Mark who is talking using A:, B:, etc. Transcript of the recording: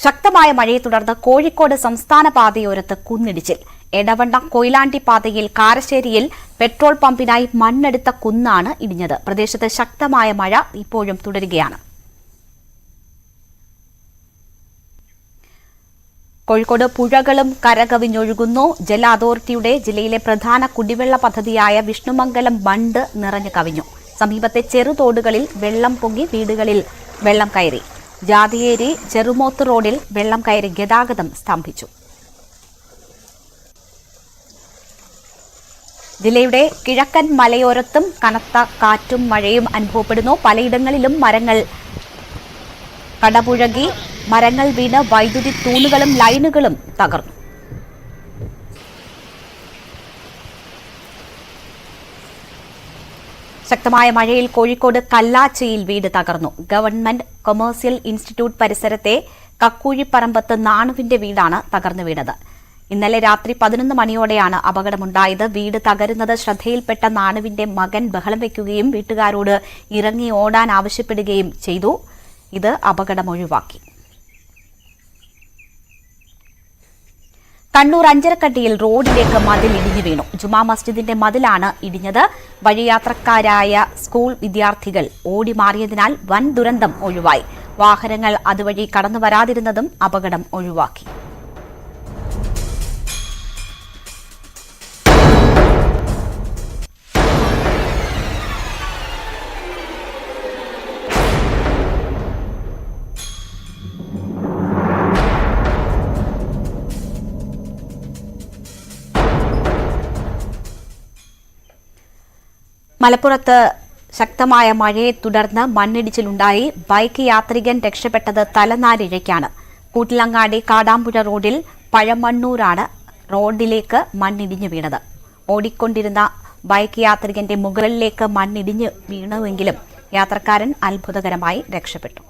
A: ശക്തമായ മഴയെ തുടർന്ന് കോഴിക്കോട് സംസ്ഥാന പാതയോരത്ത് കുന്നിടിച്ചിൽ. എടവണ്ണ കൊയിലാണ്ടി പാതയിൽ കാരശ്ശേരിയിൽ പെട്രോൾ പമ്പിനായി മണ്ണെടുത്ത കുന്നാണ് ഇടിഞ്ഞത്. പ്രദേശത്ത് ശക്തമായ മഴ ഇപ്പോഴും തുടരുകയാണ്. കോഴിക്കോട് പുഴകളും കരകവിഞ്ഞൊഴുകുന്നു. ജല അതോറിറ്റിയുടെ ജില്ലയിലെ പ്രധാന കുടിവെള്ള പദ്ധതിയായ വിഷ്ണുമംഗലം ബണ്ട് നിറഞ്ഞു കവിഞ്ഞു. സമീപത്തെ ചെറുതോടുകളിൽ വെള്ളം പൊങ്ങി വീടുകളിൽ വെള്ളം കയറി. ജാതിയേരി ചെറുമോത്ത് റോഡിൽ വെള്ളം കയറി ഗതാഗതം സ്തംഭിച്ചു. ജില്ലയുടെ കിഴക്കൻ മലയോരത്തും കനത്ത കാറ്റും മഴയും അനുഭവപ്പെടുന്നു. പലയിടങ്ങളിലും മരങ്ങൾ കടപുഴകി, മരങ്ങൾ വീണ് വൈദ്യുതി തൂണുകളും ലൈനുകളും തകർന്നു. ശക്തമായ മഴയിൽ കോഴിക്കോട് കല്ലാച്ചിയിൽ വീട് തകർന്നു. ഗവൺമെന്റ് കൊമേഴ്സ്യൽ ഇൻസ്റ്റിറ്റ്യൂട്ട് പരിസരത്തെ കക്കൂഴിപ്പറമ്പത്ത് നാണുവിന്റെ വീടാണ് തകർന്നു വീണത്. ഇന്നലെ രാത്രി 11 മണിയോടെയാണ് അപകടമുണ്ടായത്. വീട് തകരുന്നത് ശ്രദ്ധയിൽപ്പെട്ട നാണുവിന്റെ മകൻ ബഹളം വയ്ക്കുകയും വീട്ടുകാരോട് ഇറങ്ങി ഓടാൻ ആവശ്യപ്പെടുകയും ചെയ്തു. ഇത് അപകടം ഒഴിവാക്കി. കണ്ണൂർ അഞ്ചരക്കണ്ടിയിൽ റോഡിലേക്ക് മതിൽ ഇടിഞ്ഞു വീണു. ജുമാ മസ്ജിദിന്റെ മതിലാണ് ഇടിഞ്ഞത്. വഴിയാത്രക്കാരായ സ്കൂൾ വിദ്യാർത്ഥികൾ ഓടി മാറിയതിനാൽ വൻ ദുരന്തം ഒഴിവായി. വാഹനങ്ങൾ അതുവഴി കടന്നു വരാതിരുന്നതും അപകടം ഒഴിവാക്കി. മലപ്പുറത്ത് ശക്തമായ മഴയെ തുടർന്ന് മണ്ണിടിച്ചിലുണ്ടായി. ബൈക്ക് യാത്രികൻ രക്ഷപ്പെട്ടത് തലനാരിഴയ്ക്കാണ്. കൂട്ടിലങ്ങാടി കാടാമ്പുഴ റോഡിൽ പഴമണ്ണൂരാണ് റോഡിലേക്ക് മണ്ണിടിഞ്ഞു വീണത്. ഓടിക്കൊണ്ടിരുന്ന ബൈക്ക് യാത്രികന്റെ മുകളിലേക്ക് മണ്ണിടിഞ്ഞു വീണുവെങ്കിലും യാത്രക്കാരൻ അത്ഭുതകരമായി രക്ഷപ്പെട്ടു.